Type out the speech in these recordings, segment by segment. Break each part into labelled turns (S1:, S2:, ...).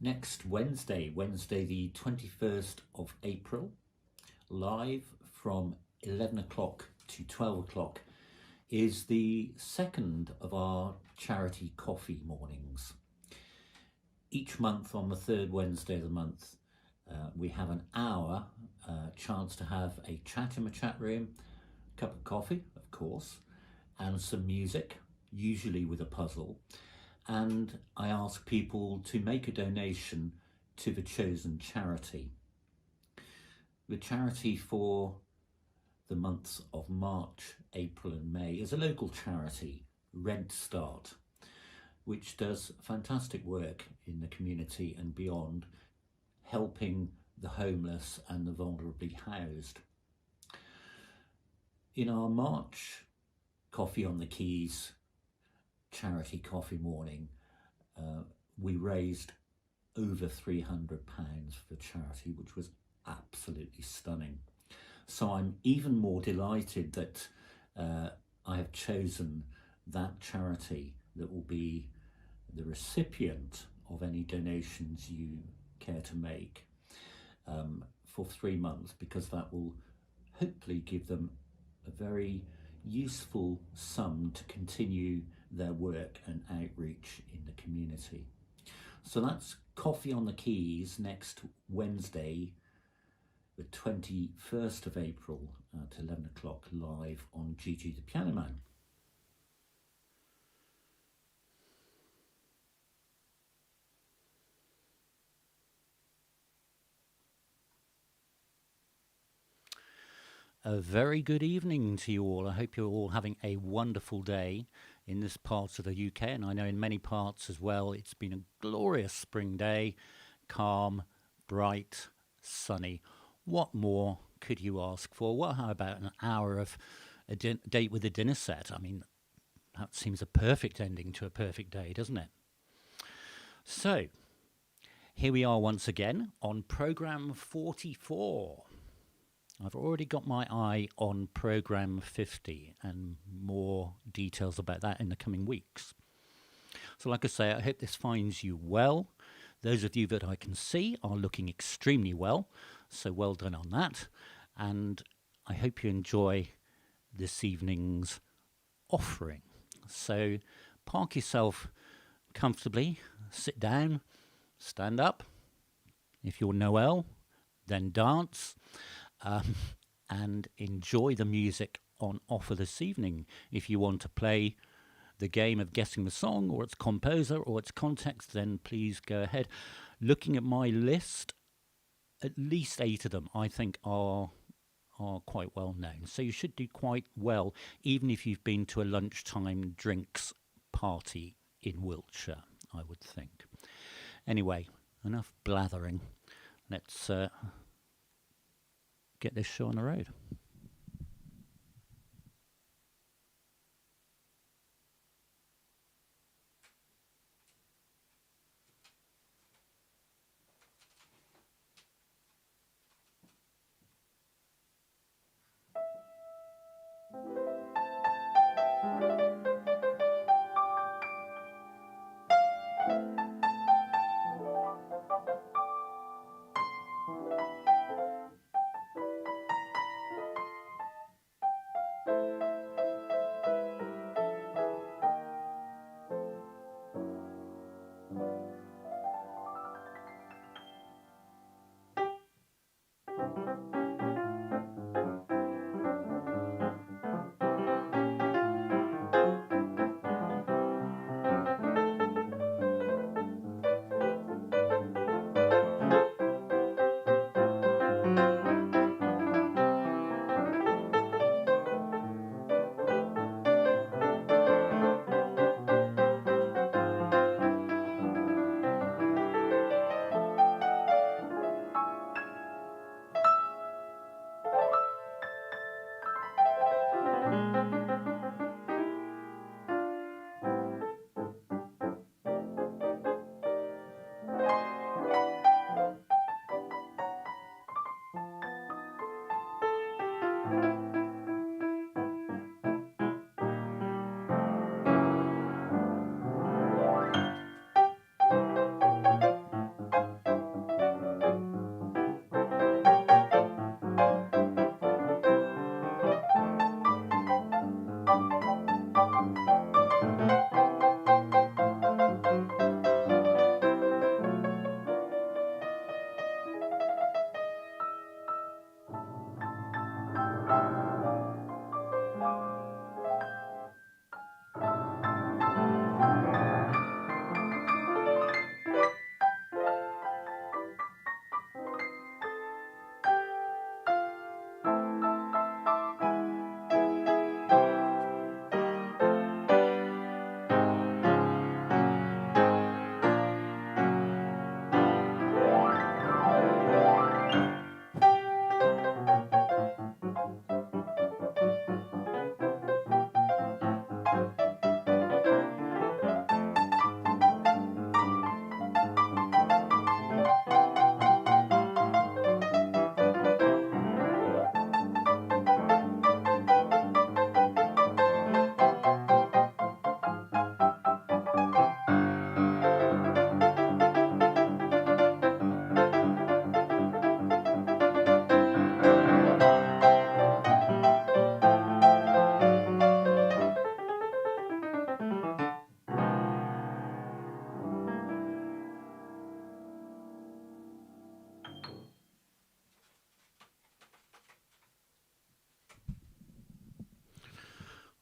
S1: next Wednesday, the 21st of April, live from 11 o'clock to 12 o'clock, is the second of our charity coffee mornings. Each month on the third Wednesday of the month, we have an hour chance to have a chat in the chat room, a cup of coffee, of course, and some music, usually with a puzzle. And I ask people to make a donation to the chosen charity. The charity for the months of March, April and May is a local charity, Red Start, which does fantastic work in the community and beyond, helping the homeless and the vulnerably housed. In our March Coffee on the Keys charity coffee morning, we raised over £300 for charity, which was absolutely stunning. So I'm even more delighted that I have chosen that charity that will be the recipient of any donations you care to make for 3 months, because that will hopefully give them a very useful sum to continue their work and outreach in the community. So that's Coffee on the Keys next Wednesday, the 21st of April at 11 o'clock, live on Gigi the Piano Man. A very good evening to you all. I hope you're all having a wonderful day in this part of the UK, and I know in many parts as well. It's been a glorious spring day, calm, bright, sunny. What more could you ask for? Well, how about an hour of a date with a dinner set? I mean, that seems a perfect ending to a perfect day, doesn't it? So, here we are once again on programme 44. I've already got my eye on programme 50 and more details about that in the coming weeks. So like I say, I hope this finds you well. Those of you that I can see are looking extremely well, so well done on that. And I hope you enjoy this evening's offering. So park yourself comfortably, sit down, stand up. If you're Noel, then dance. And enjoy the music on offer this evening. If you want to play the game of guessing the song or its composer or its context, then please go ahead. Looking at my list, at least 8 of them I think are quite well known. So you should do quite well, even if you've been to a lunchtime drinks party in Wiltshire, I would think. Anyway, enough blathering. Let's get this show on the road.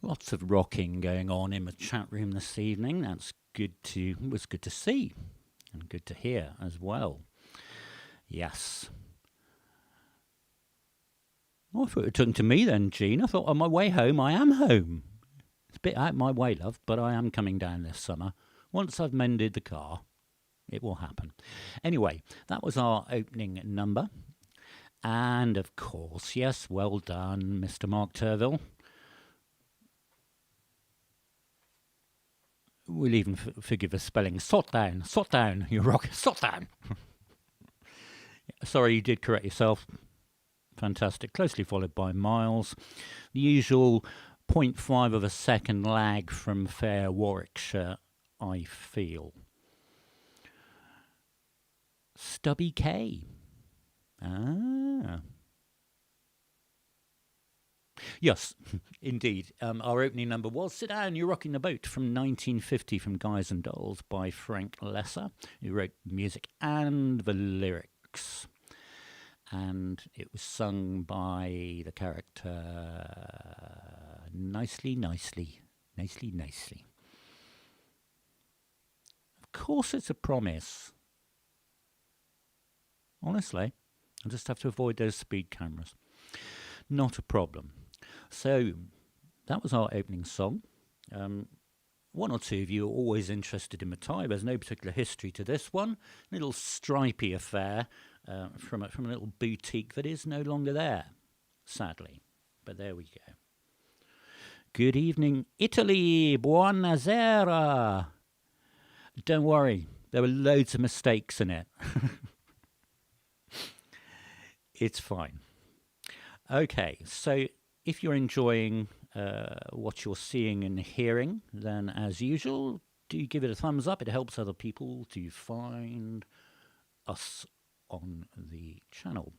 S1: Lots of rocking going on in the chat room this evening. That's was good to see and good to hear as well. Yes. Oh, I thought you were talking to me then, Jean. I thought on my way home, I am home. It's a bit out my way, love, but I am coming down this summer. Once I've mended the car, it will happen. Anyway, that was our opening number. And of course, yes, well done, Mr. Mark Turville. We'll even forgive the spelling. Siddown, you rock, Siddown. Sorry, you did correct yourself. Fantastic. Closely followed by Miles. The usual 0.5 of a second lag from fair Warwickshire, I feel. Stubby K. Ah. Yes, indeed. Our opening number was Sit Down, You're Rocking the Boat from 1950 from Guys and Dolls by Frank Loesser, who wrote music and the lyrics. And it was sung by the character Nicely. Of course it's a promise. Honestly, I just have to avoid those speed cameras. Not a problem. So that was our opening song. One or two of you are always interested in the tie. There's no particular history to this one. A little stripy affair from a little boutique that is no longer there, sadly. But there we go. Good evening, Italy. Buonasera. Don't worry, there were loads of mistakes in it. It's fine. Okay, so if you're enjoying what you're seeing and hearing, then as usual, do give it a thumbs up. It helps other people to find us on the channel.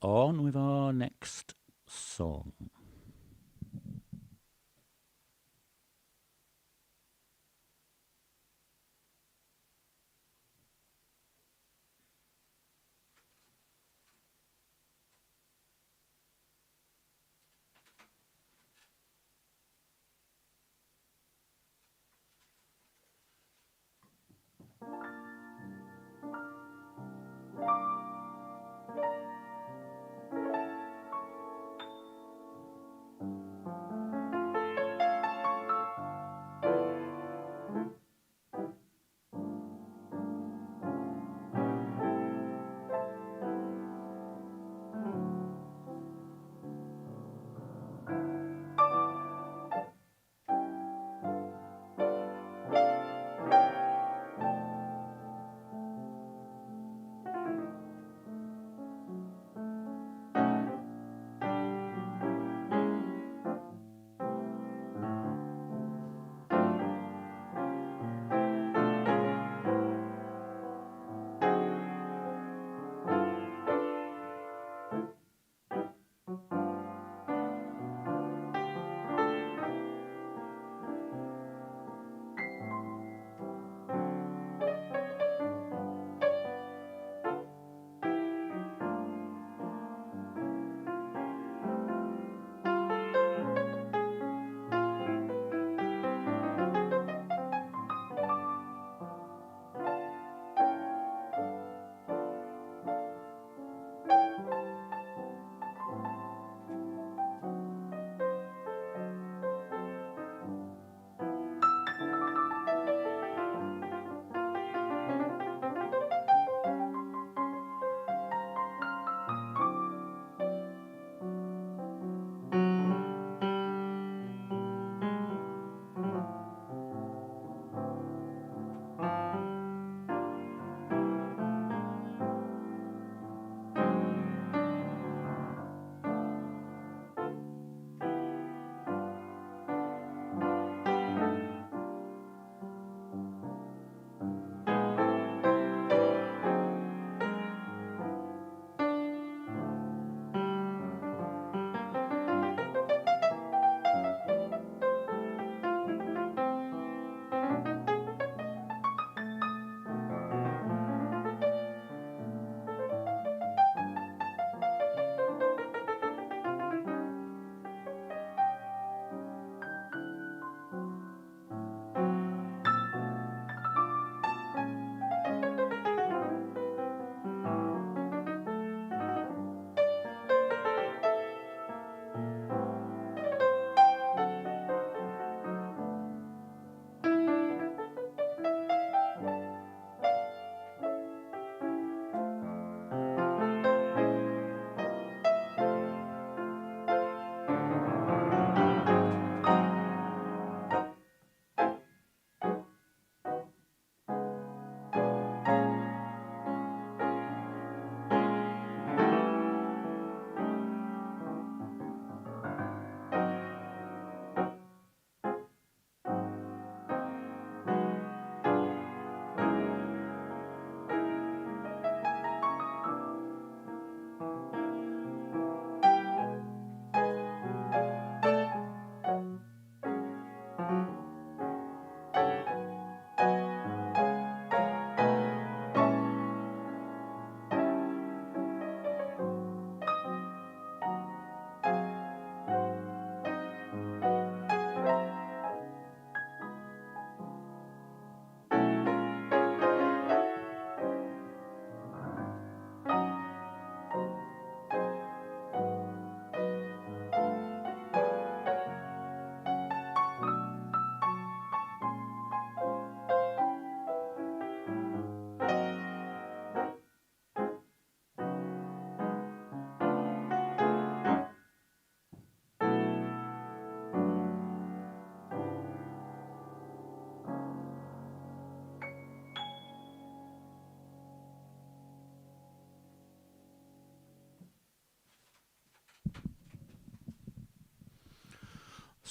S1: On with our next song.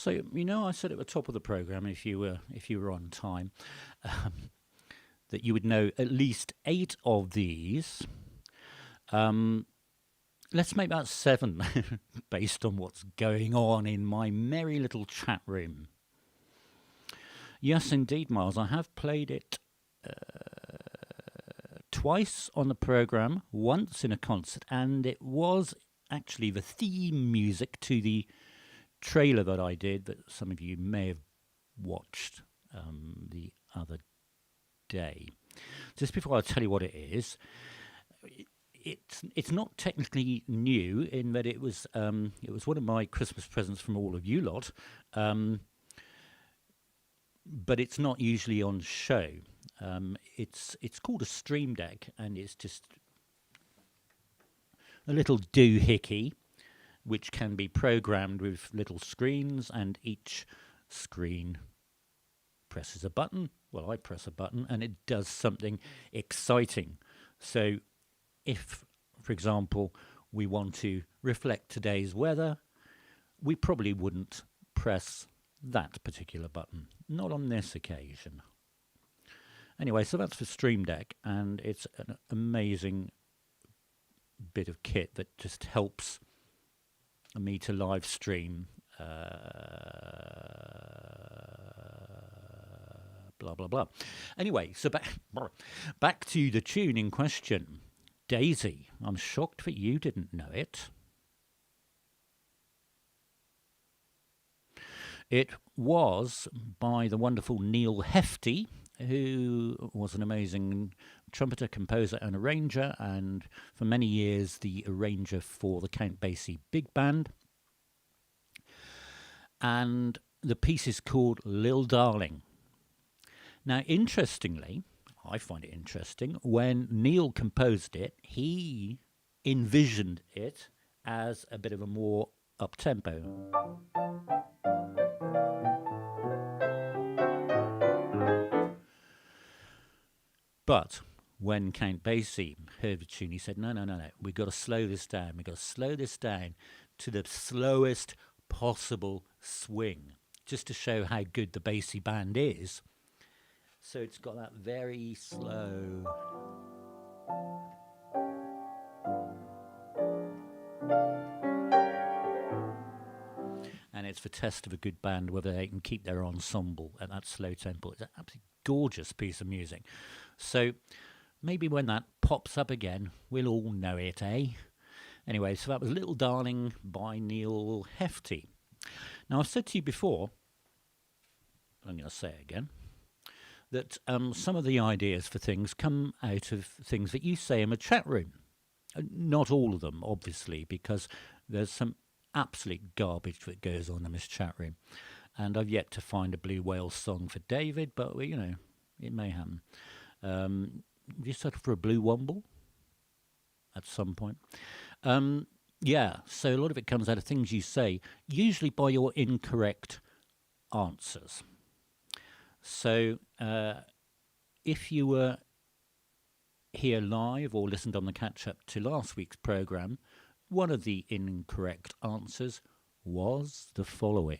S1: So I said at the top of the program, if you were on time, um, that you would know at least 8 of these. Um, let's make that 7, based on what's going on in my merry little chat room. Yes, indeed, Miles. I have played it twice on the program, once in a concert, and it was actually the theme music to the trailer that I did that some of you may have watched the other day. Just before I tell you what it is, it's not technically new in that it was one of my Christmas presents from all of you lot, but it's not usually on show. It's called a stream deck, and it's just a little doohickey which can be programmed with little screens, and each screen presses a button. Well, I press a button and it does something exciting. So if, for example, we want to reflect today's weather, we probably wouldn't press that particular button. Not on this occasion. Anyway, so that's the Stream Deck, and it's an amazing bit of kit that just helps me to live stream blah blah blah. Anyway, so back to the tune in question. Daisy. I'm shocked that you didn't know it. It was by the wonderful Neal Hefti, who was an amazing trumpeter, composer and arranger, and for many years the arranger for the Count Basie Big Band. And the piece is called Lil Darling. Now, interestingly, I find it interesting, when Neal composed it, he envisioned it as a bit of a more up-tempo. But when Count Basie heard the tune, he said, no, we've got to slow this down. We've got to slow this down to the slowest possible swing, just to show how good the Basie band is. So it's got that very slow. And it's the test of a good band, whether they can keep their ensemble at that slow tempo. It's an absolutely gorgeous piece of music. So maybe when that pops up again, we'll all know it, eh? Anyway, so that was Little Darling by Neal Hefti. Now, I've said to you before, I'm going to say it again, that some of the ideas for things come out of things that you say in a chat room. Not all of them, obviously, because there's some absolute garbage that goes on in this chat room. And I've yet to find a Blue Whale song for David, but, it may happen. Have you settled for a Blue Womble at some point? Yeah, so a lot of it comes out of things you say, usually by your incorrect answers. So if you were here live or listened on the catch-up to last week's programme, one of the incorrect answers was the following.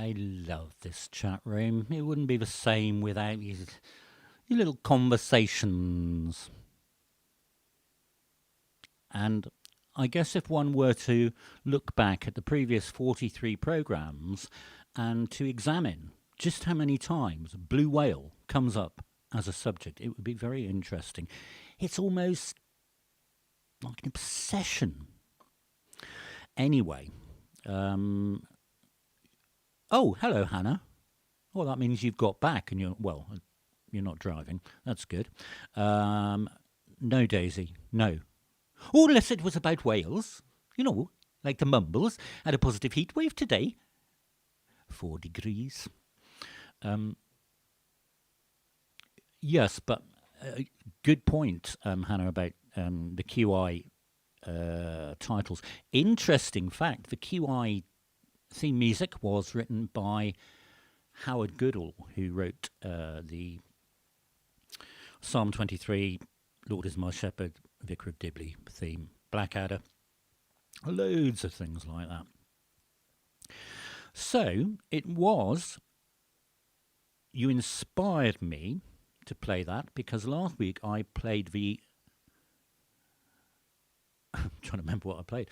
S1: I love this chat room. It wouldn't be the same without your little conversations. And I guess if one were to look back at the previous 43 programmes and to examine just how many times Blue Whale comes up as a subject, it would be very interesting. It's almost like an obsession. Anyway, oh, hello, Hannah. Well, that means you've got back and you're not driving. That's good. No, Daisy, no. Oh, unless it was about Wales. You know, like the Mumbles had a positive heat wave today. 4 degrees. Yes, but good point, Hannah, about the QI titles. Interesting fact, the QI theme music was written by Howard Goodall, who wrote the Psalm 23, Lord is my shepherd, Vicar of Dibley theme, Blackadder, loads of things like that. So it was, you inspired me to play that because last week I played the, I'm trying to remember what I played,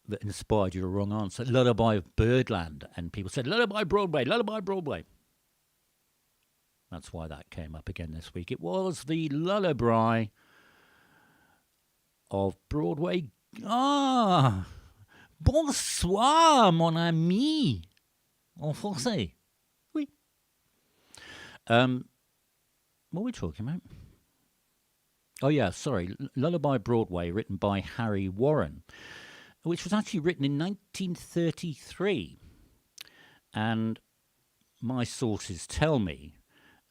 S1: that inspired you a wrong answer, Lullaby of Birdland, and people said, Lullaby Broadway, Lullaby Broadway. That's why that came up again this week. It was the Lullaby of Broadway. Ah, bonsoir, mon ami. En français. Oui. What were we talking about? Oh, yeah, sorry. Lullaby Broadway, written by Harry Warren, which was actually written in 1933. And my sources tell me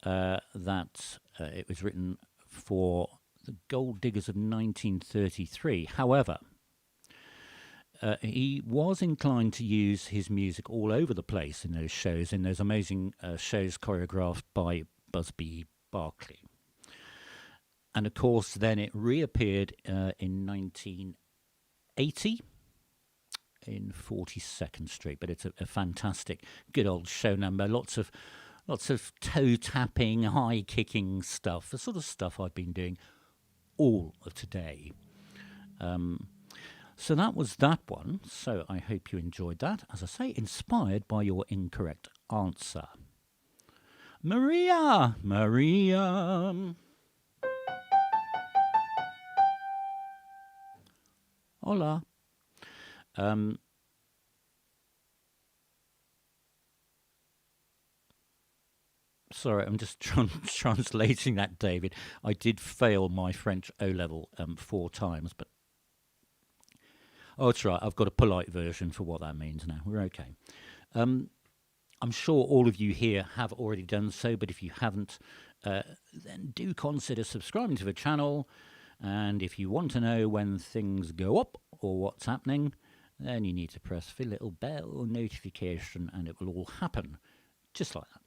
S1: that it was written for the Gold Diggers of 1933. However, he was inclined to use his music all over the place in those shows, in those amazing shows choreographed by Busby Berkeley. And of course, then it reappeared in 1980 in 42nd Street. But it's a fantastic, good old show number. Lots of toe tapping, high kicking stuff. The sort of stuff I've been doing all of today. So that was that one. So I hope you enjoyed that. As I say, inspired by your incorrect answer. Maria. Hola. Sorry, I'm just translating that, David. I did fail my French O-level 4 times, but... Oh, it's right. I've got a polite version for what that means now. We're okay. I'm sure all of you here have already done so, but if you haven't, then do consider subscribing to the channel. And if you want to know when things go up or what's happening, then you need to press the little bell notification and it will all happen just like that.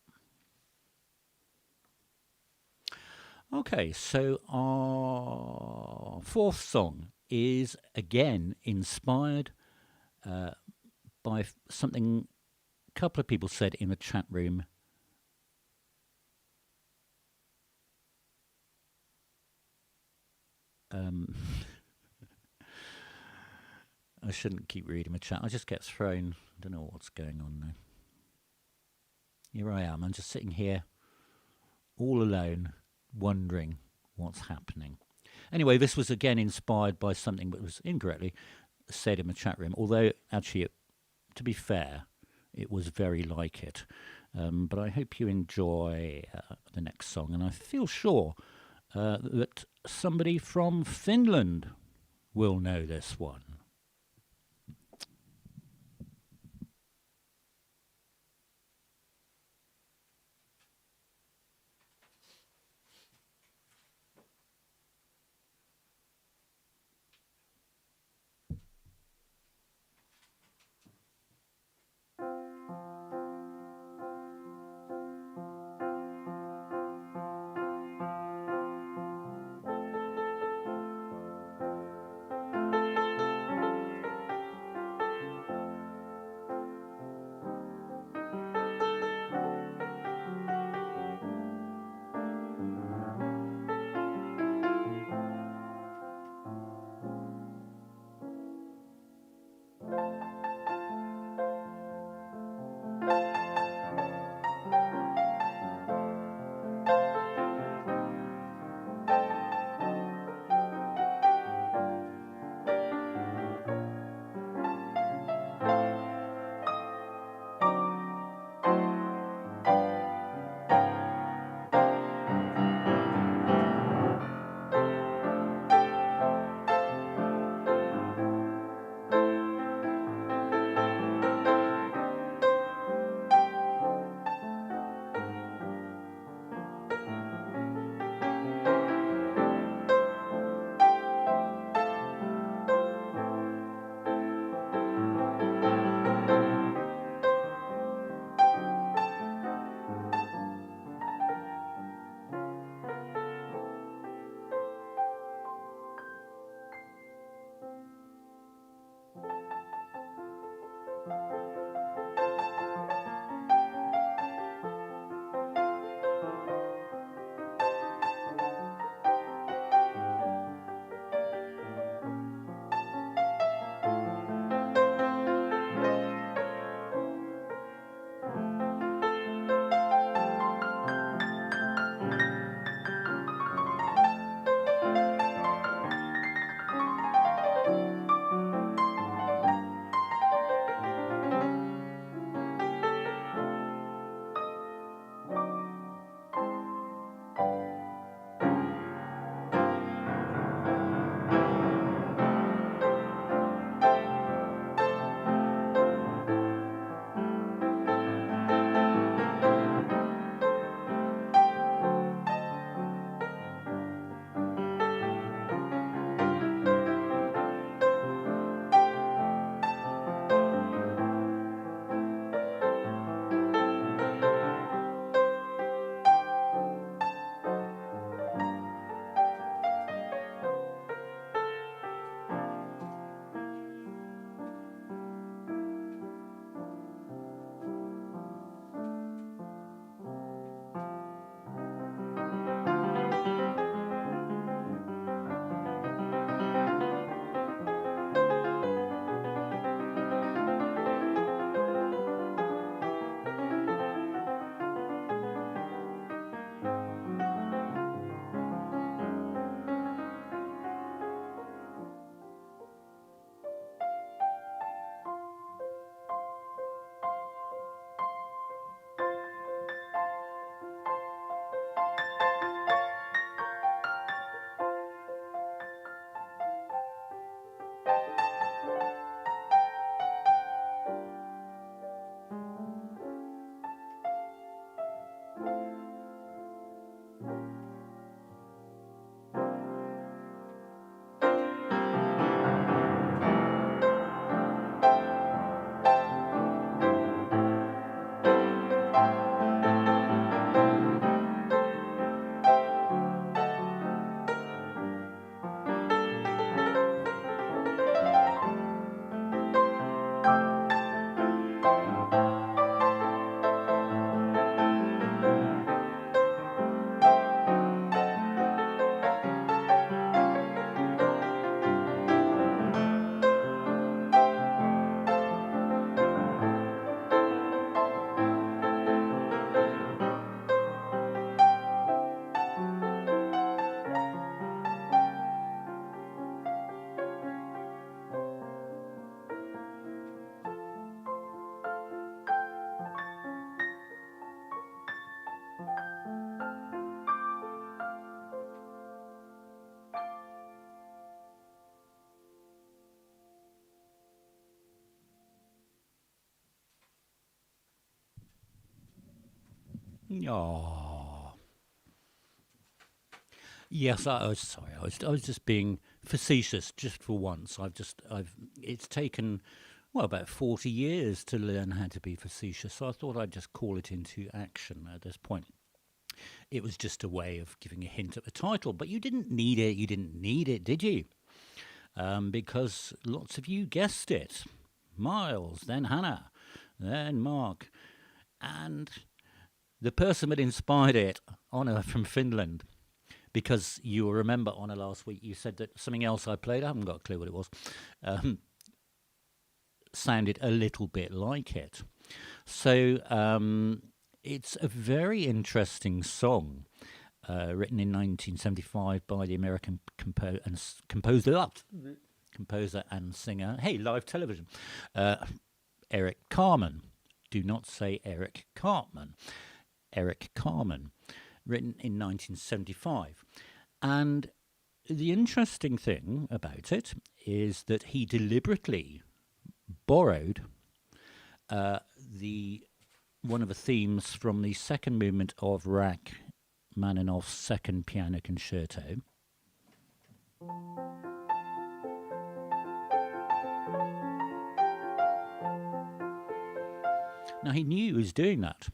S1: Okay, so our 4th song is again inspired by something a couple of people said in the chat room. I shouldn't keep reading the chat. I just get thrown. I don't know what's going on now. Here I am. I'm just sitting here all alone, wondering what's happening. Anyway, this was again inspired by something that was incorrectly said in the chat room, although actually, to be fair, it was very like it. But I hope you enjoy the next song, and I feel sure that somebody from Finland will know this one. Oh, yes. I was sorry. I was just being facetious, just for once. I've. It's taken well about 40 years to learn how to be facetious, so I thought I'd just call it into action at this point. It was just a way of giving a hint at the title, but you didn't need it. You didn't need it, did you? Because lots of you guessed it. Miles, then Hannah, then Mark, and the person that inspired it, Honor from Finland. Because you'll remember, Honor, last week you said that something else I played, I haven't got a clue what it was, um, sounded a little bit like it. So it's a very interesting song. Written in 1975 by the American composer and singer. Hey, live television. Eric Carmen. Do not say Eric Cartman. Eric Carmen. Written in 1975. And the interesting thing about it is that he deliberately borrowed the one of the themes from the second movement of Rachmaninoff's second piano concerto. Now, he knew he was doing that.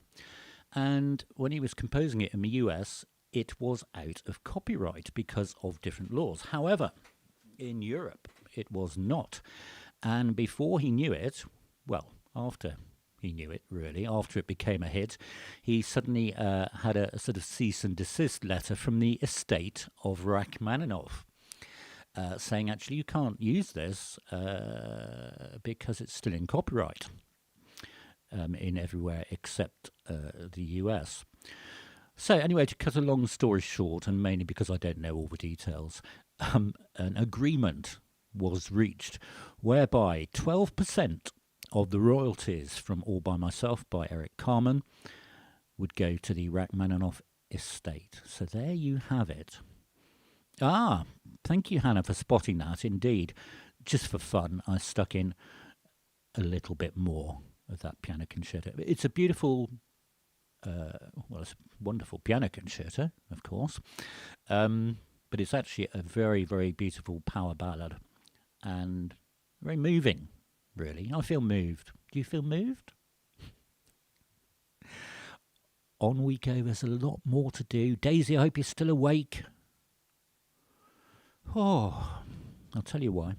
S1: And when he was composing it in the US, it was out of copyright because of different laws. However, in Europe, it was not. And before he knew it, well, after he knew it, really, after it became a hit, he suddenly had a sort of cease and desist letter from the estate of Rachmaninoff. Saying, actually, you can't use this because it's still in copyright in everywhere except the US. So anyway, to cut a long story short, and mainly because I don't know all the details, an agreement was reached whereby 12% of the royalties from All By Myself by Eric Carmen would go to the Rachmaninoff estate. So there you have it. Ah, thank you, Hannah, for spotting that. Indeed, just for fun, I stuck in a little bit more of that piano concerto. It's a beautiful, it's a wonderful piano concerto, of course, but it's actually a very, very beautiful power ballad and very moving, really. I feel moved. Do you feel moved? On we go. There's a lot more to do. Daisy, I hope you're still awake. Oh, I'll tell you why.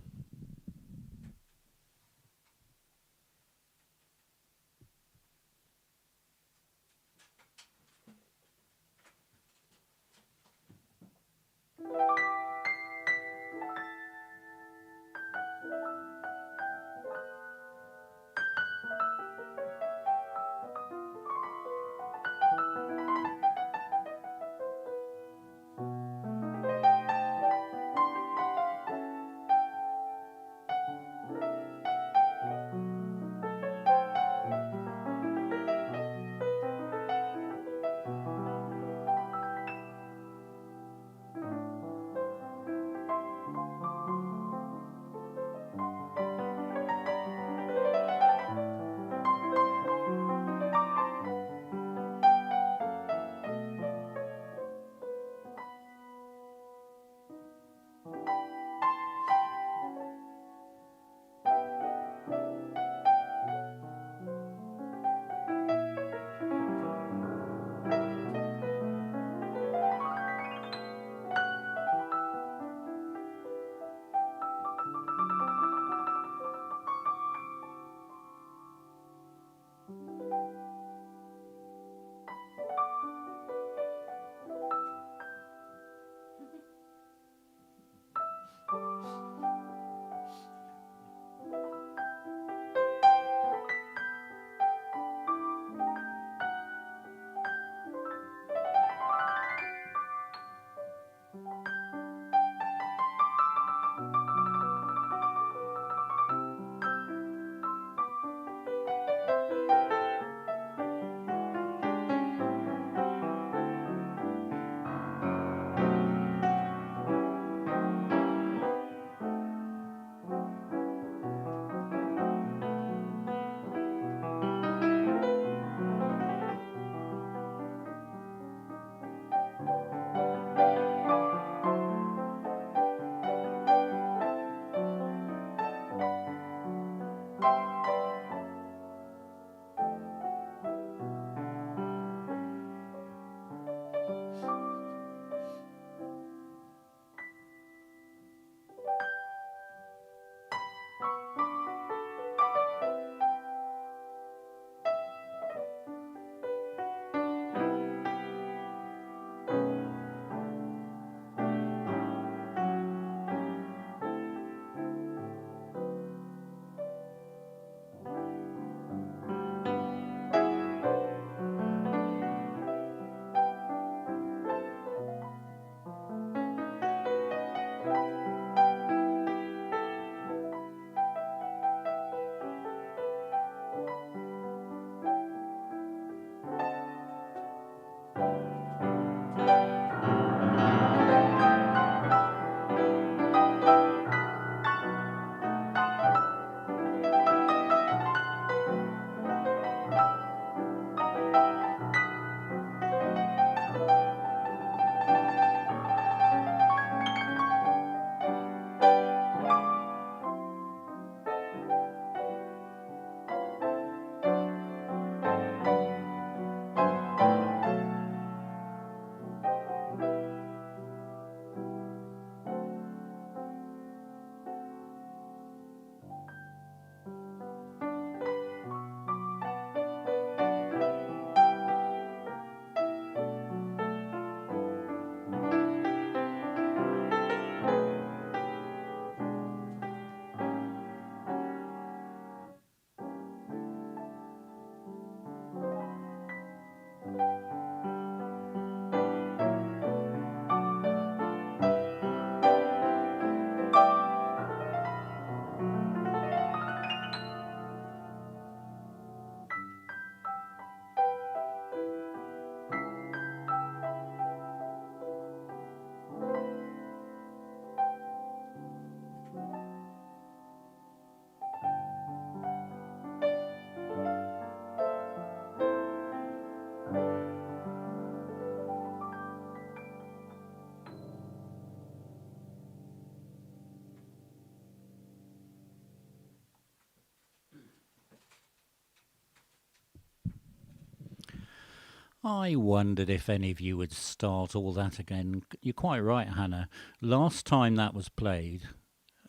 S1: I wondered if any of you would start all that again. You're quite right, Hannah. Last time that was played,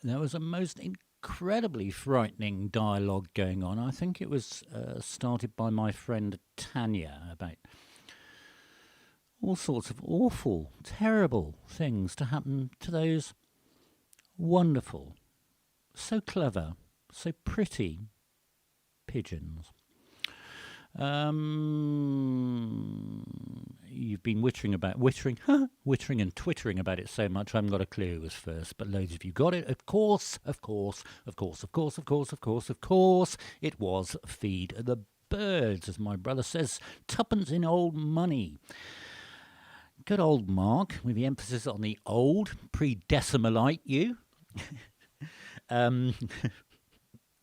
S1: there was a most incredibly frightening dialogue going on. I think it was started by my friend Tanya about all sorts of awful, terrible things to happen to those wonderful, so clever, so pretty pigeons. You've been wittering and twittering about it so much I haven't got a clue who was first, but loads of you got it. Of course, it was Feed the Birds, as my brother says, tuppence in old money. Good old Mark, with the emphasis on the old, pre-decimalite you.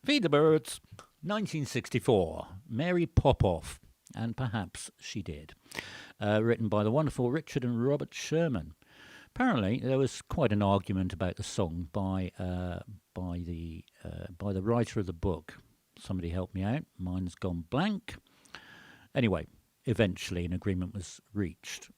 S1: Feed the Birds, 1964, Mary Popoff, and perhaps she did. Written by the wonderful Richard and Robert Sherman. Apparently, there was quite an argument about the song by the writer of the book. Somebody help me out. Mine's gone blank. Anyway, eventually an agreement was reached.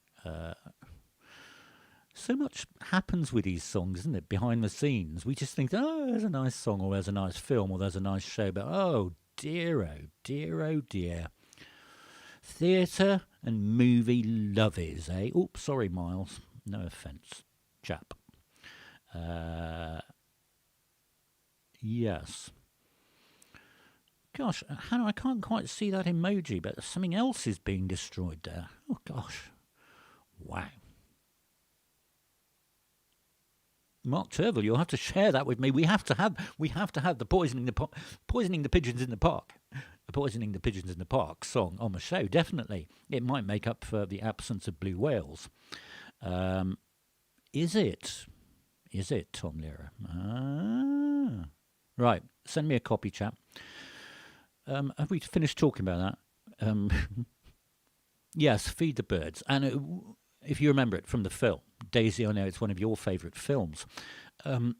S1: So much happens with these songs, isn't it? Behind the scenes, we just think, oh, there's a nice song, or there's a nice film, or there's a nice show, but oh dear, theatre and movie lovies, eh? Oops, sorry, Miles. No offence, chap. Yes. Gosh, Hannah, I can't quite see that emoji, but something else is being destroyed there. Oh gosh, wow. Mark Turville, you'll have to share that with me. We have to have the poisoning the pigeons in the park, poisoning the pigeons in the park song on the show. Definitely, it might make up for the absence of blue whales. Is it? Is it, Tom Lehrer? Right. Send me a copy, chap. Have we finished talking about that? Yes, Feed the Birds, and if you remember it from the film, Daisy, I know it's one of your favourite films. The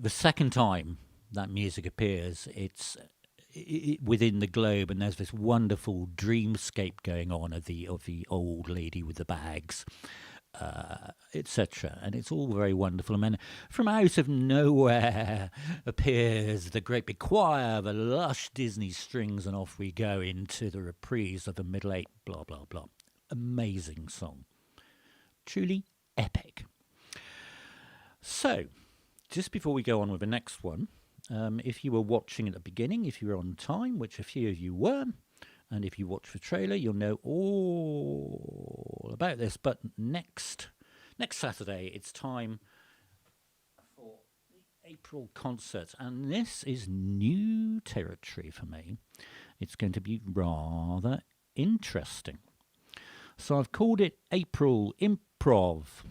S1: second time that music appears, it's within the globe, and there's this wonderful dreamscape going on of the old lady with the bags, etc. And it's all very wonderful. And then from out of nowhere appears the great big choir, the lush Disney strings, and off we go into the reprise of the Middle Eight, blah, blah, blah. Amazing song. Truly epic. So, just before we go on with the next one, if you were watching at the beginning, if you were on time, which a few of you were, and if you watch the trailer, you'll know all about this. But next Saturday, it's time for the April concert, and this is new territory for me. It's going to be rather interesting. So I've called it April Improv.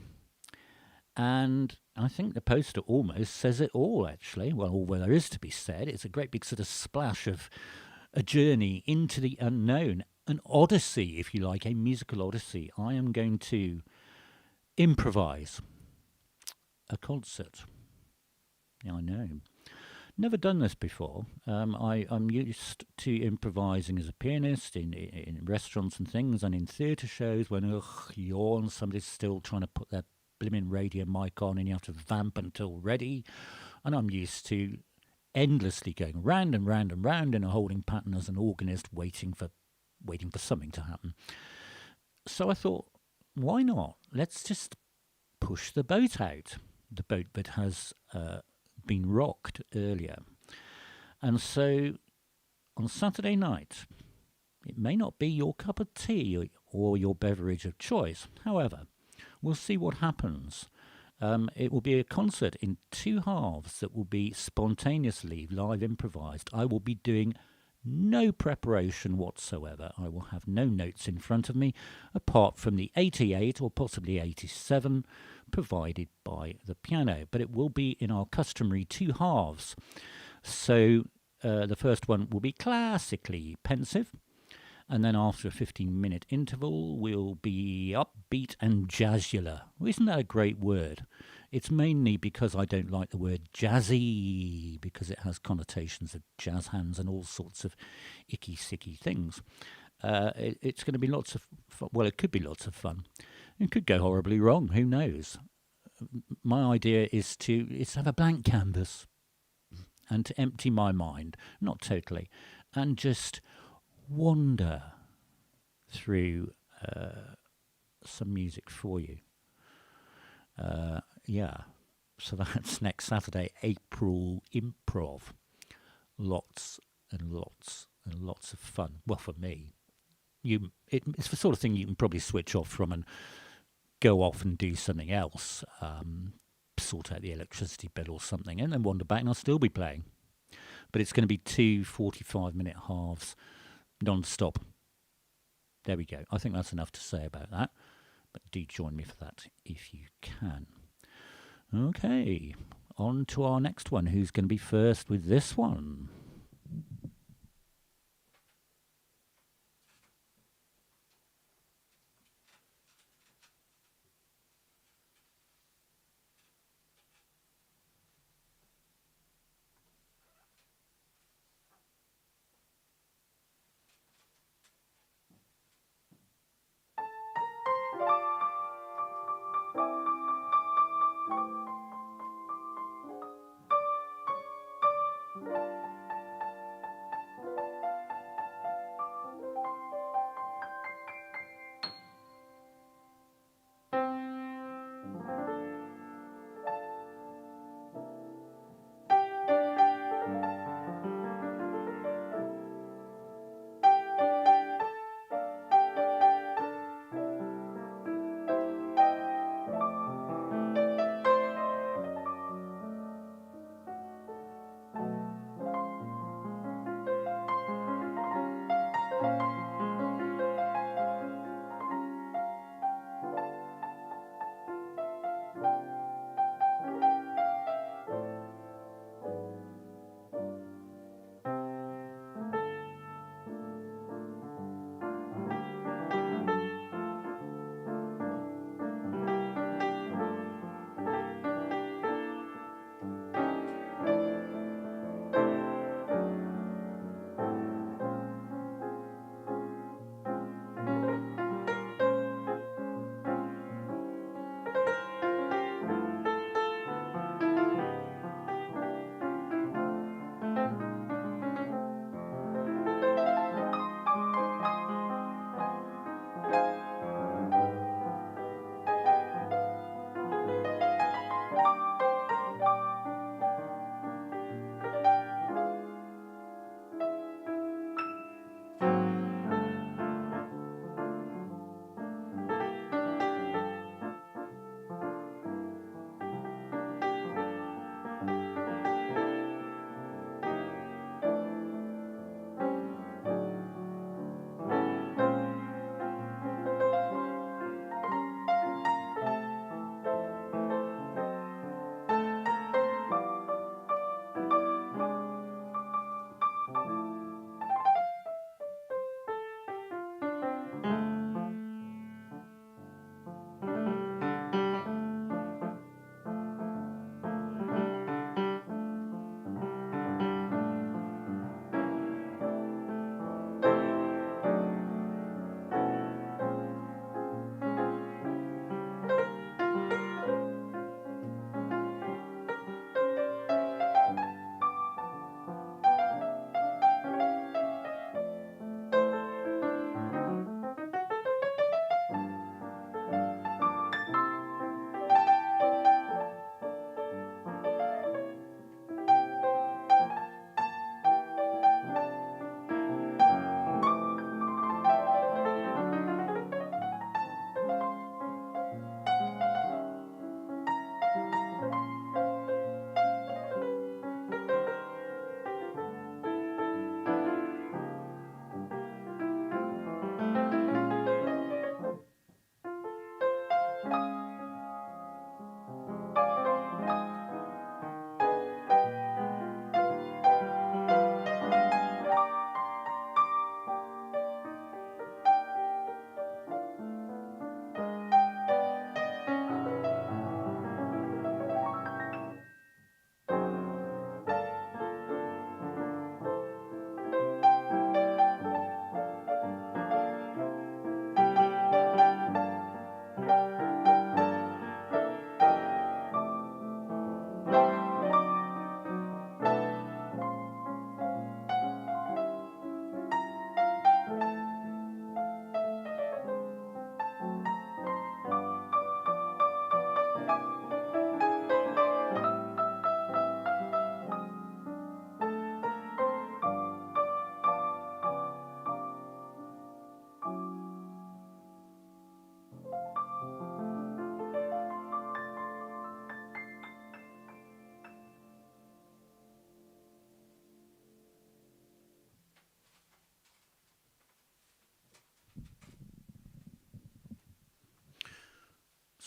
S1: And I think the poster almost says it all, actually. Well, all there is to be said. It's a great big sort of splash of a journey into the unknown. An odyssey, if you like, a musical odyssey. I am going to improvise a concert. Yeah, I know. Never done this before. I'm used to improvising as a pianist in restaurants and things, and in theatre shows when yawn, somebody's still trying to put their blimmin' radio mic on and you have to vamp until ready. And I'm used to endlessly going round and round and round in a holding pattern as an organist, waiting for something to happen. So I thought, why not? Let's just push the boat out. The boat that has been rocked earlier. And so on Saturday night, it may not be your cup of tea or your beverage of choice. However, we'll see what happens. It will be a concert in two halves that will be spontaneously live improvised. I will be doing no preparation whatsoever. I will have no notes in front of me apart from the 88 or possibly 87 provided by the piano, but it will be in our customary two halves. So the first one will be classically pensive, and then after a 15-minute interval we'll be upbeat and jazzular. Isn't that a great word? It's mainly because I don't like the word jazzy, because it has connotations of jazz hands and all sorts of icky-sicky things. It's going to be lots of fun. Well, it could be lots of fun. It could go horribly wrong. Who knows? My idea is to have a blank canvas and to empty my mind, not totally, and just wander through some music for you. Yeah. So that's next Saturday, April Improv. Lots and lots and lots of fun. Well, for me, it's the sort of thing you can probably switch off from and go off and do something else, sort out the electricity bill or something, and then wander back, and I'll still be playing. But it's going to be 2 45-minute halves, non-stop. There we go. I think that's enough to say about that. But do join me for that if you can. Okay, on to our next one. Who's going to be first with this one?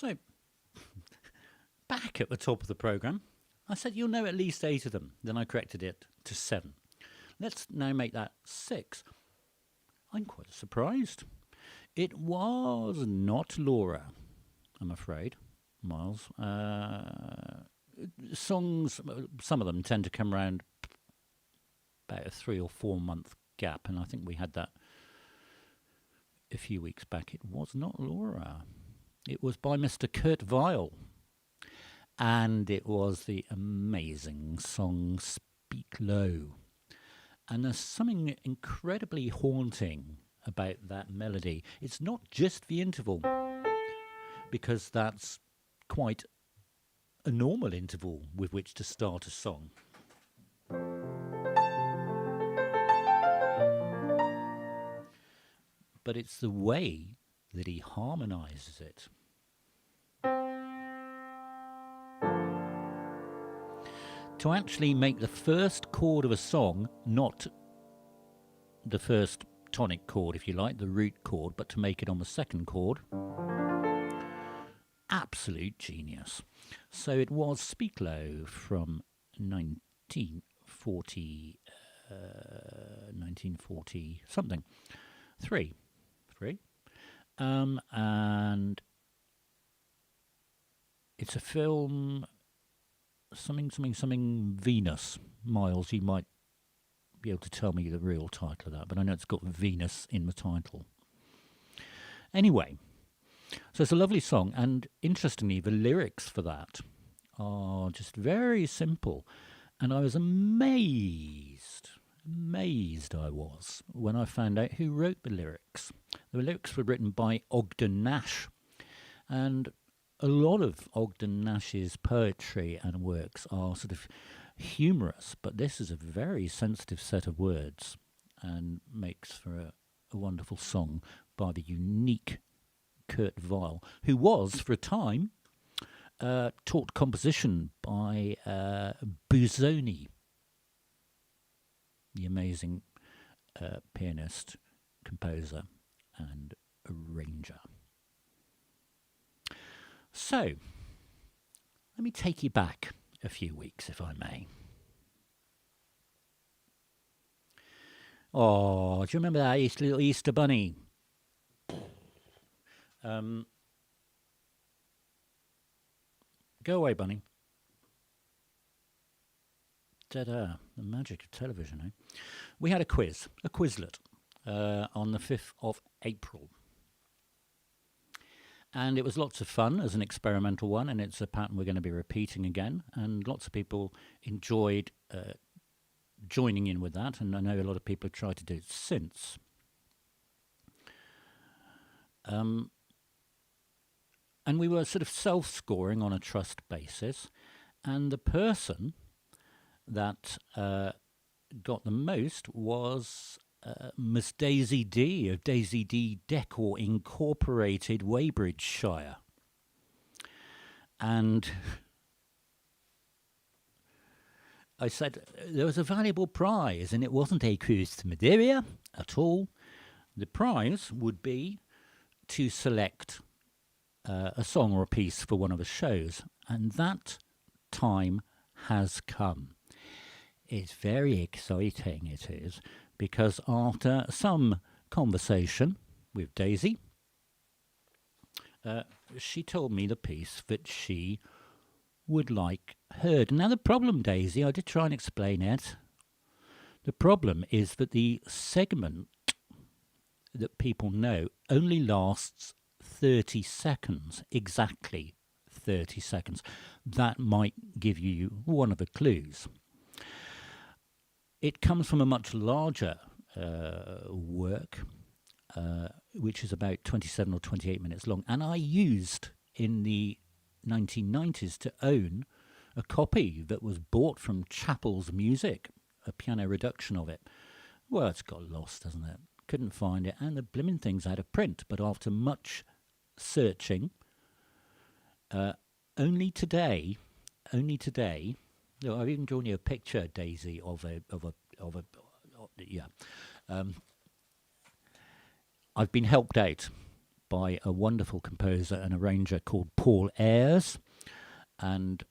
S1: So, back at the top of the programme, I said you'll know at least 8 of them. Then I corrected it to 7. Let's now make that 6. I'm quite surprised. It was not Laura, I'm afraid, Miles. Songs, some of them tend to come around about a 3 or 4 month gap, and I think we had that a few weeks back. It was not Laura. It was by Mr. Kurt Weill, and it was the amazing song Speak Low. And there's something incredibly haunting about that melody. It's not just the interval, because that's quite a normal interval with which to start a song. But it's the way that he harmonizes it. To actually make the first chord of a song, not the first tonic chord, if you like, the root chord, but to make it on the second chord, absolute genius. So it was Speak Low from 1940 something. Three. And it's a film, something Venus. Miles, you might be able to tell me the real title of that, but I know it's got Venus in the title. Anyway, so it's a lovely song, and interestingly, the lyrics for that are just very simple, and I was amazed I was when I found out who wrote the lyrics. The lyrics were written by Ogden Nash, and a lot of Ogden Nash's poetry and works are sort of humorous, but this is a very sensitive set of words and makes for a wonderful song by the unique Kurt Weill, who was, for a time, taught composition by Busoni, the amazing pianist, composer, and arranger. So, let me take you back a few weeks, if I may. Oh, do you remember that little Easter bunny? Go away, bunny. Ta-da, the magic of television, eh? We had a Quizlet, on the 5th of April. And it was lots of fun as an experimental one, and it's a pattern we're going to be repeating again. And lots of people enjoyed joining in with that, and I know a lot of people have tried to do it since. And we were sort of self-scoring on a trust basis, and the person that got the most was Miss Daisy D of Daisy D Decor Incorporated, Weybridgeshire. And I said there was a valuable prize, and it wasn't a cruise to Madeira at all. The prize would be to select a song or a piece for one of the shows, and that time has come. It's very exciting, it is, because after some conversation with Daisy, she told me the piece that she would like heard. Now the problem, Daisy, I did try and explain it. The problem is that the segment that people know only lasts 30 seconds, exactly 30 seconds. That might give you one of the clues. It comes from a much larger work, which is about 27 or 28 minutes long. And I used in the 1990s to own a copy that was bought from Chappell's Music, a piano reduction of it. Well, it's got lost, hasn't it? Couldn't find it, and the blimmin' thing's out of print. But after much searching, only today, I've even drawn you a picture, Daisy, of a I've been helped out by a wonderful composer and arranger called Paul Ayres, and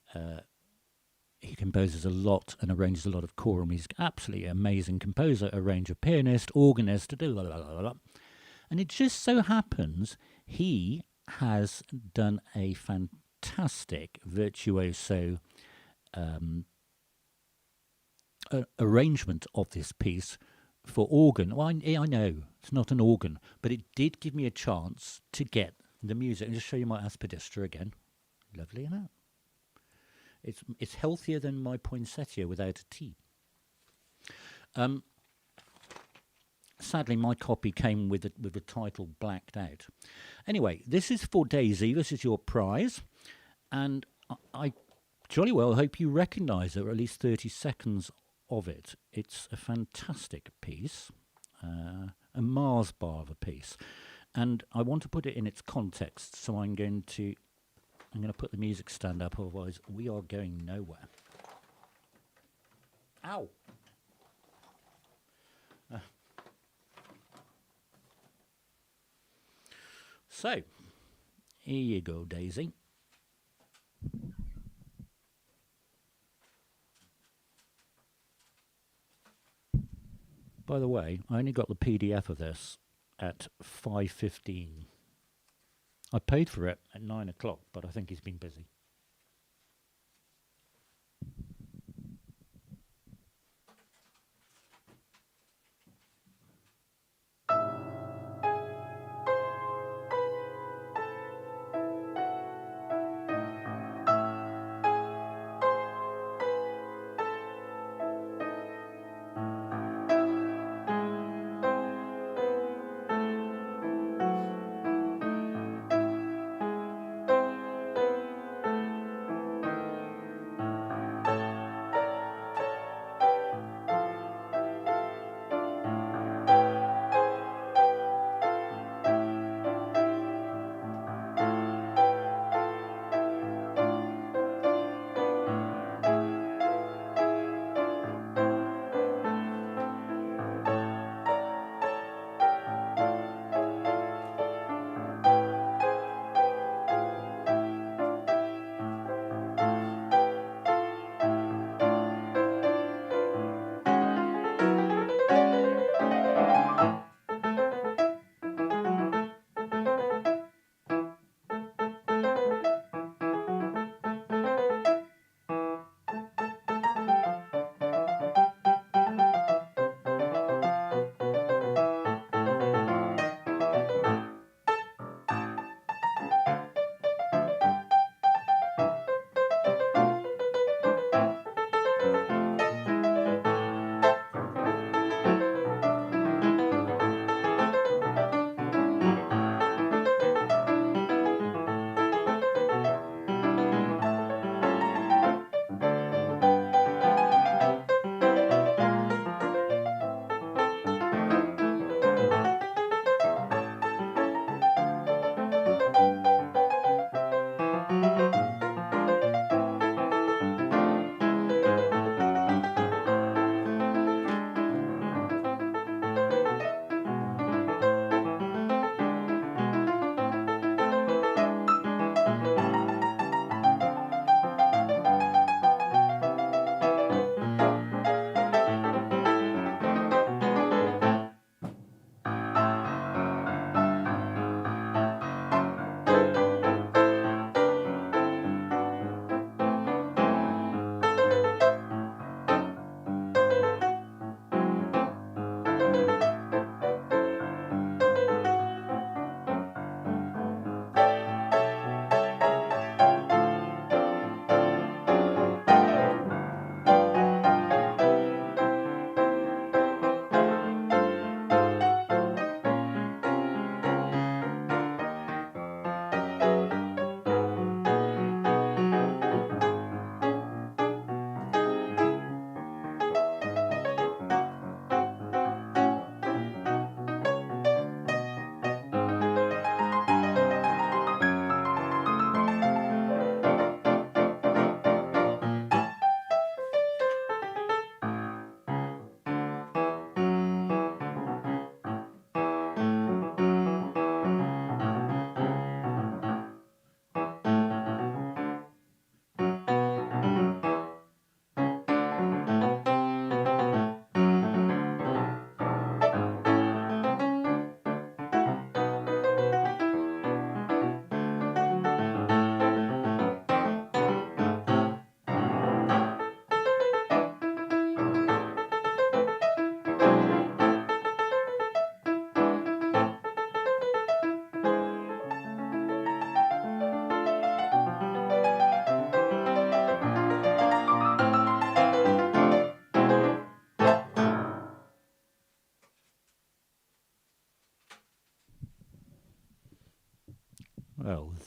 S1: he composes a lot and arranges a lot of choral music. Absolutely amazing composer, arranger, pianist, organist, and it just so happens he has done a fantastic virtuoso arrangement of this piece for organ. Well, I know it's not an organ, but it did give me a chance to get the music. And just show you my aspidistra again. Lovely, isn't it? It's healthier than my poinsettia without a T. Sadly, my copy came with the title blacked out. Anyway, this is for Daisy. This is your prize, and I jolly well hope you recognise it, or at least 30 seconds of it. It's a fantastic piece, a Mars bar of a piece, and I want to put it in its context. So I'm going to put the music stand up, otherwise we are going nowhere. Ow! So, here you go, Daisy. By the way, I only got the PDF of this at 5:15. I paid for it at 9 o'clock, but I think he's been busy.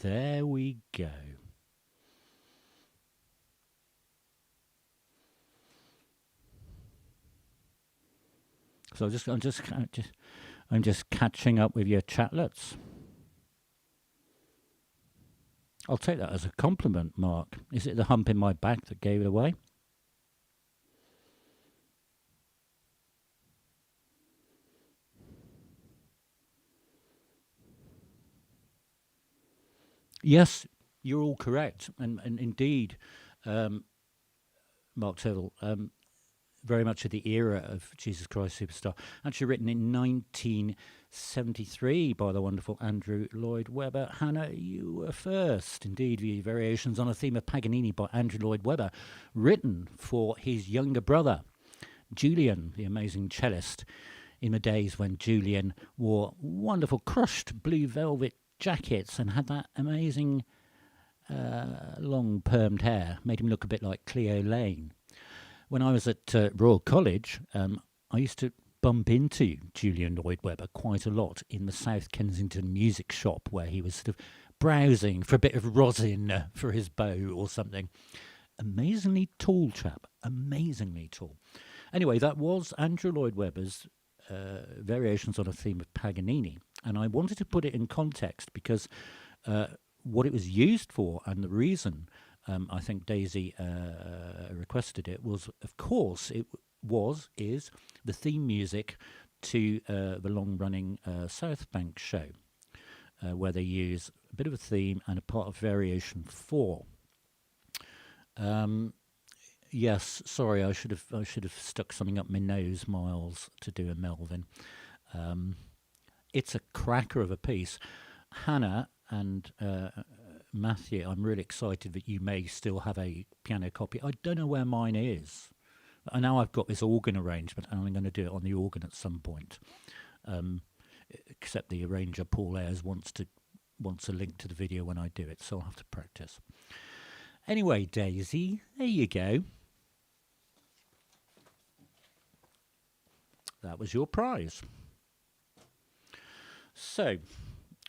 S1: There we go. So I'm just catching up with your chatlets. I'll take that as a compliment, Mark. Is it the hump in my back that gave it away? Yes, you're all correct. And indeed, Mark Turtle, very much of the era of Jesus Christ Superstar, actually written in 1973 by the wonderful Andrew Lloyd Webber. Hannah, you were first. Indeed, the variations on a theme of Paganini by Andrew Lloyd Webber, written for his younger brother, Julian, the amazing cellist, in the days when Julian wore wonderful crushed blue velvet jackets and had that amazing long permed hair, made him look a bit like Cleo Lane. When I was at Royal College, I used to bump into Julian Lloyd Webber quite a lot in the South Kensington music shop, where he was sort of browsing for a bit of rosin for his bow or something. Amazingly tall chap, amazingly tall. Anyway, that was Andrew Lloyd Webber's variations on a theme of Paganini, and I wanted to put it in context because what it was used for and the reason I think Daisy requested it was, of course, is the theme music to the long-running South Bank show, where they use a bit of a theme and a part of variation 4. Yes, sorry, I should have stuck something up my nose, Miles, to do a Melvin. It's a cracker of a piece. Hannah and Matthew, I'm really excited that you may still have a piano copy. I don't know where mine is. I know I've got this organ arrangement, and I'm going to do it on the organ at some point. Except the arranger, Paul Ayres, wants a link to the video when I do it, so I'll have to practice. Anyway, Daisy, there you go. That was your prize. So,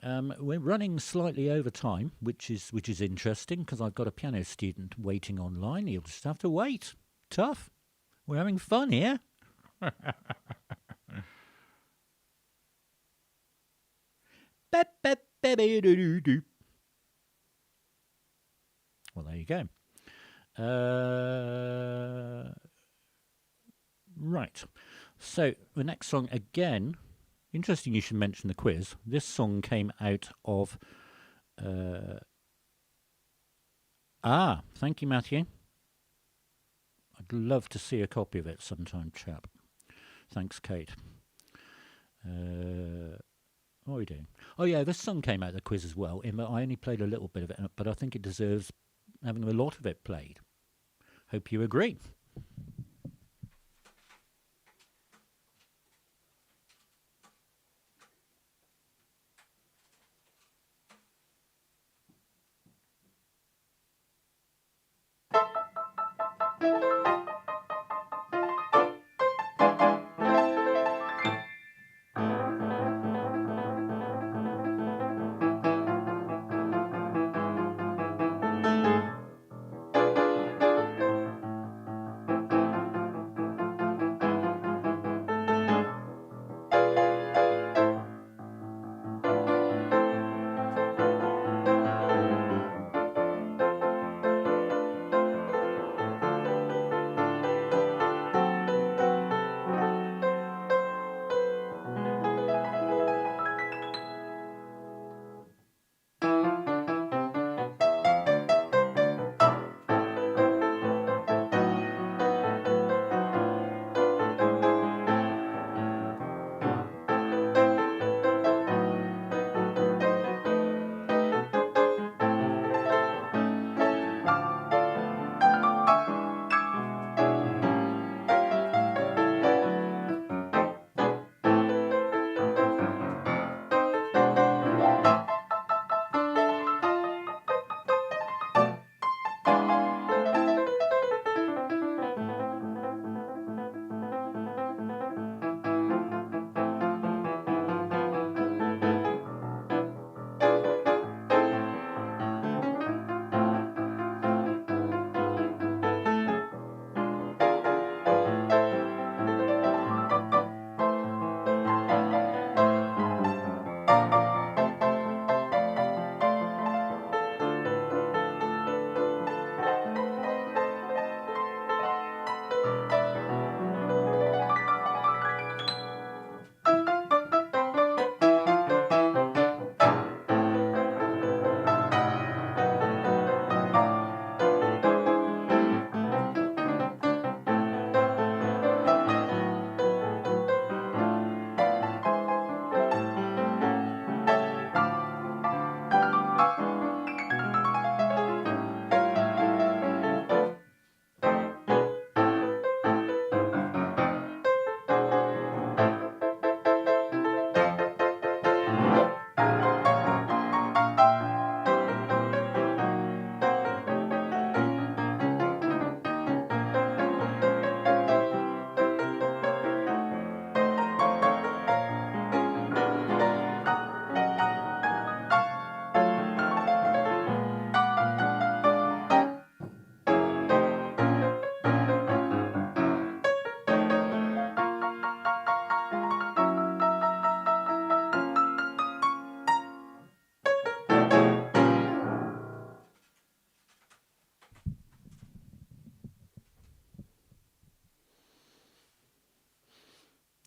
S1: we're running slightly over time, which is interesting because I've got a piano student waiting online. He'll just have to wait. Tough. We're having fun here. Well, there you go. Right. So the next song again. Interesting you should mention the quiz. This song came out of... thank you, Matthew. I'd love to see a copy of it sometime, chap. Thanks, Kate. What are we doing? Oh, yeah, this song came out of the quiz as well. I only played a little bit of it, but I think it deserves having a lot of it played. Hope you agree.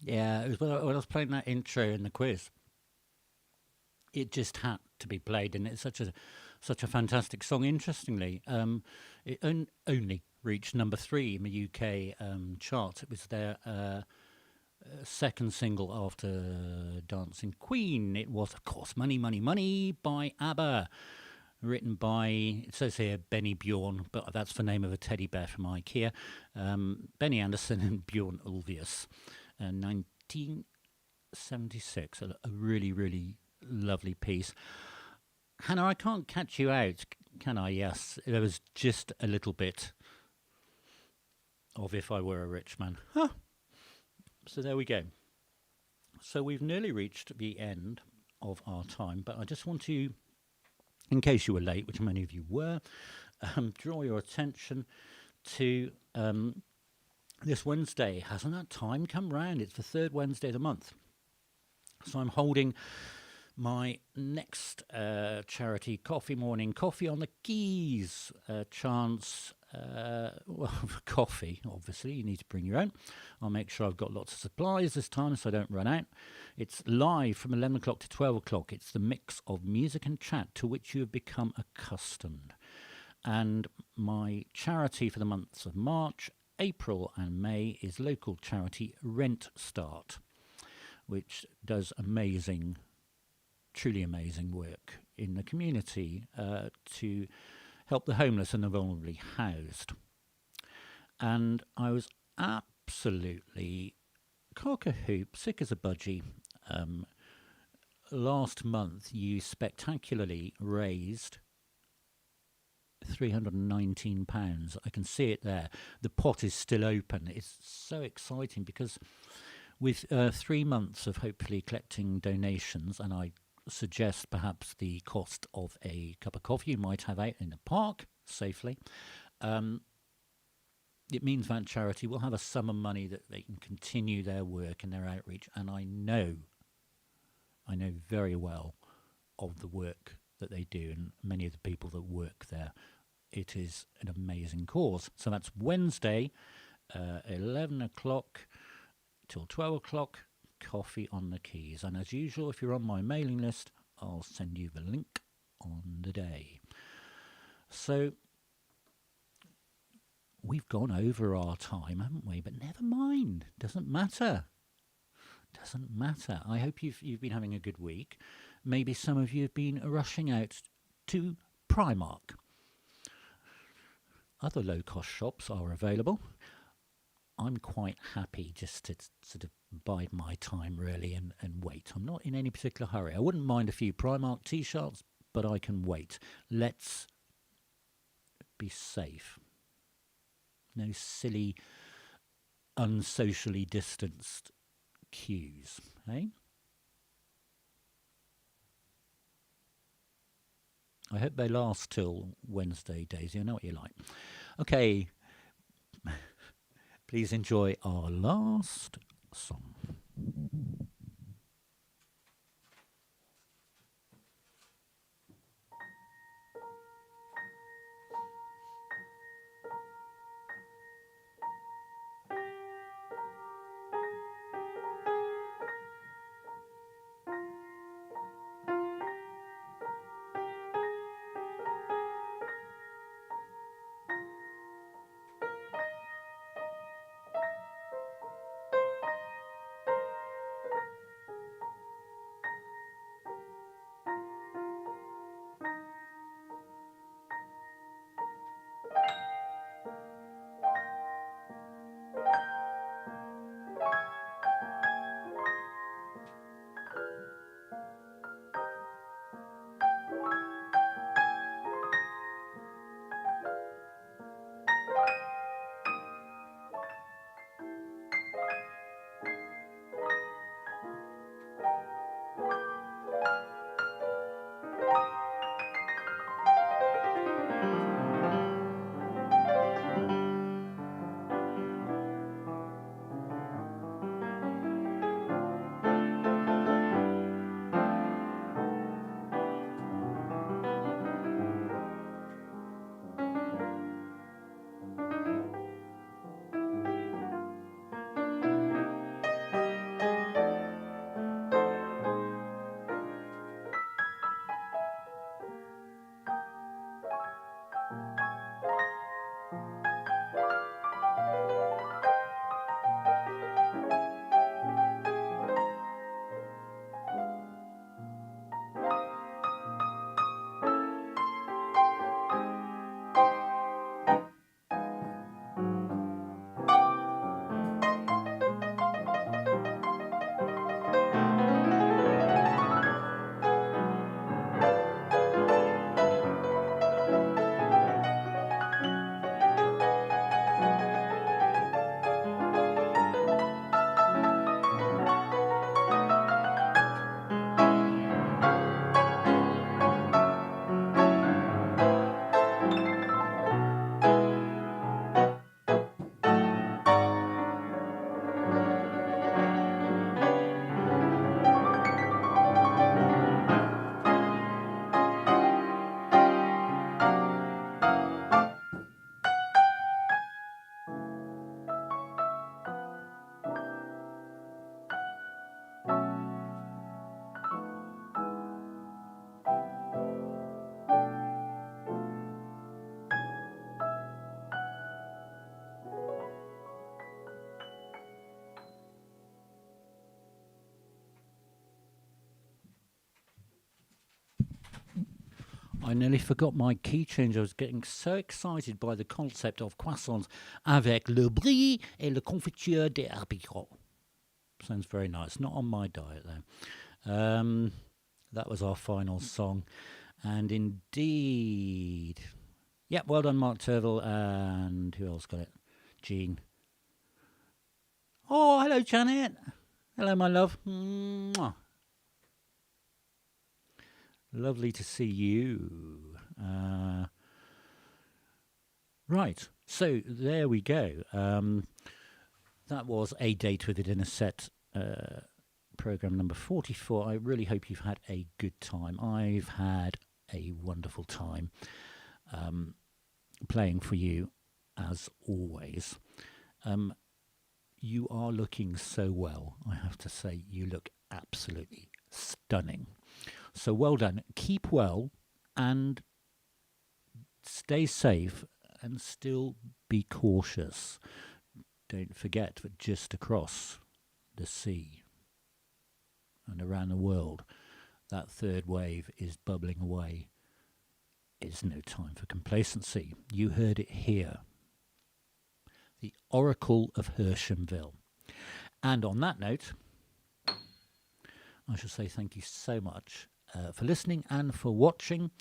S1: Yeah, it was when I was playing that intro in the quiz. It just had to be played, and it's such a fantastic song. Interestingly, it only reached number three in the UK chart. It was their second single after Dancing Queen. It was, of course, Money, Money, Money by ABBA, written by, it says here, Benny Björn, but that's the name of a teddy bear from IKEA, Benny Andersson and Björn Ulvaeus, 1976. A really, really lovely piece. Hannah, I can't catch you out, can I? Yes, there was just a little bit of If I Were a Rich Man. Huh. So there we go. So we've nearly reached the end of our time, but I just want to, in case you were late, which many of you were, draw your attention to this Wednesday. Hasn't that time come round? It's the third Wednesday of the month. So I'm holding my next charity coffee morning, Coffee on the Keys, chance. Well, coffee, obviously, you need to bring your own. I'll make sure I've got lots of supplies this time so I don't run out. It's live from 11 o'clock to 12 o'clock. It's the mix of music and chat to which you have become accustomed. And my charity for the months of March, April and May is local charity Rent Start, which does amazing, truly amazing work in the community to help the homeless and the vulnerably housed. And I was absolutely cock-a-hoop, sick as a budgie. Last month, you spectacularly raised £319. I can see it there. The pot is still open. It's so exciting because with 3 months of hopefully collecting donations, and I suggest perhaps the cost of a cup of coffee you might have out in the park safely, it means that charity will have a sum of money that they can continue their work and their outreach. And I know very well of the work that they do and many of the people that work there. It is an amazing cause. So that's Wednesday, 11 o'clock till 12 o'clock, Coffee on the Keys. And as usual, if you're on my mailing list, I'll send you the link on the day. So we've gone over our time, haven't we? But never mind. Doesn't matter. Doesn't matter. I hope you've been having a good week. Maybe some of you have been rushing out to Primark. Other low-cost shops are available. I'm quite happy just to sort of bide my time, really, and wait. I'm not in any particular hurry. I wouldn't mind a few Primark T-shirts, but I can wait. Let's be safe. No silly, unsocially distanced queues, eh? I hope they last till Wednesday, Daisy. I know what you like. Okay. Please enjoy our last song. I nearly forgot my key change. I was getting so excited by the concept of croissants avec le brie et la confiture des abricots. Sounds very nice. Not on my diet, though. That was our final song. And indeed... Yeah, well done, Mark Turtle. And who else got it? Jean. Oh, hello, Janet. Hello, my love. Mwah. Lovely to see you. Right, so there we go. That was A Date with a Dinner Set, programme number 44. I really hope you've had a good time. I've had a wonderful time playing for you, as always. You are looking so well, I have to say. You look absolutely stunning. So well done. Keep well and stay safe and still be cautious. Don't forget that just across the sea and around the world, that third wave is bubbling away. It's no time for complacency. You heard it here. The Oracle of Hershamville. And on that note, I shall say thank you so much for listening and for watching.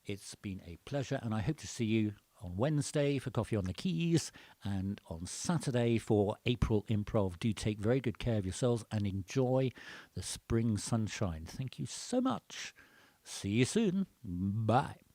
S1: It's been a pleasure, and I hope to see you on Wednesday for Coffee on the Keys and on Saturday for April Improv. Do take very good care of yourselves and enjoy the spring sunshine. Thank you so much. See you soon. Bye.